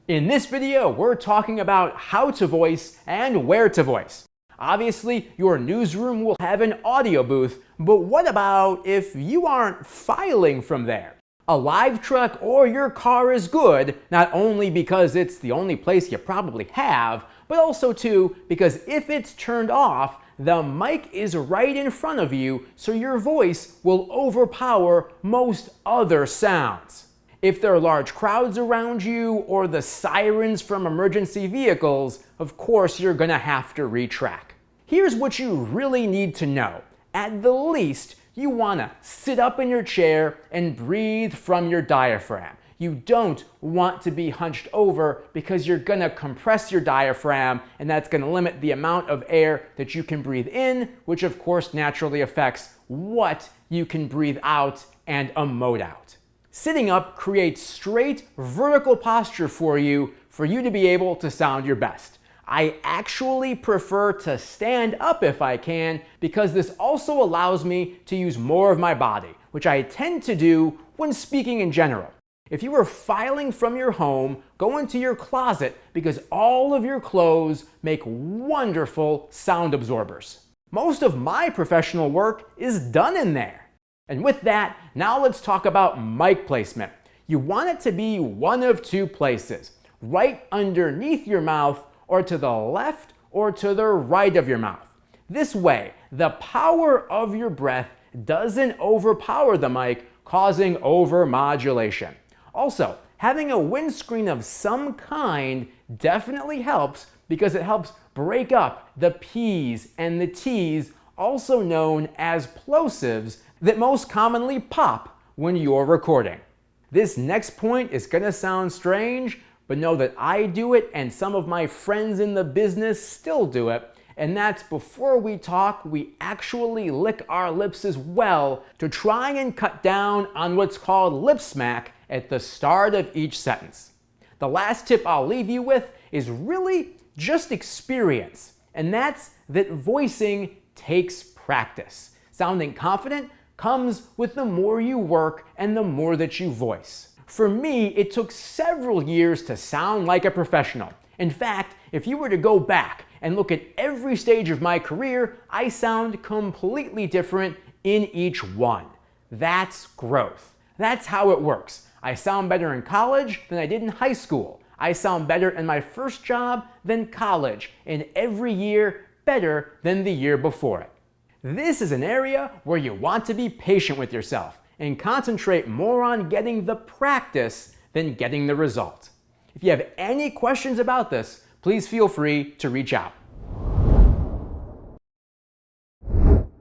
In this video, we're talking about how to voice and where to voice. Obviously, your newsroom will have an audio booth, but what about if you aren't filing from there? A live truck or your car is good, not only because it's the only place you probably have, but also too because if it's turned off, the mic is right in front of you, so your voice will overpower most other sounds. If there are large crowds around you or the sirens from emergency vehicles, of course you're gonna have to retrack. Here's what you really need to know. At the least, you wanna sit up in your chair and breathe from your diaphragm. You don't want to be hunched over because you're gonna compress your diaphragm, and that's gonna limit the amount of air that you can breathe in, which of course naturally affects what you can breathe out and emote out. Sitting up creates straight vertical posture for you to be able to sound your best. I actually prefer to stand up if I can because this also allows me to use more of my body, which I tend to do when speaking in general. If you are filing from your home, go into your closet because all of your clothes make wonderful sound absorbers. Most of my professional work is done in there. And with that, now let's talk about mic placement. You want it to be one of two places, right underneath your mouth or to the left or to the right of your mouth. This way, the power of your breath doesn't overpower the mic, causing overmodulation. Also, having a windscreen of some kind definitely helps because it helps break up the P's and the T's, also known as plosives, that most commonly pop when you're recording. This next point is gonna sound strange, but know that I do it and some of my friends in the business still do it, and that's before we talk, we actually lick our lips as well to try and cut down on what's called lip smack at the start of each sentence. The last tip I'll leave you with is really just experience, and that's that voicing takes practice. Sounding confident comes with the more you work and the more that you voice. For me, it took several years to sound like a professional. In fact, if you were to go back and look at every stage of my career, I sound completely different in each one. That's growth. That's how it works. I sound better in college than I did in high school. I sound better in my first job than college, and every year better than the year before it. This is an area where you want to be patient with yourself and concentrate more on getting the practice than getting the result. If you have any questions about this, please feel free to reach out.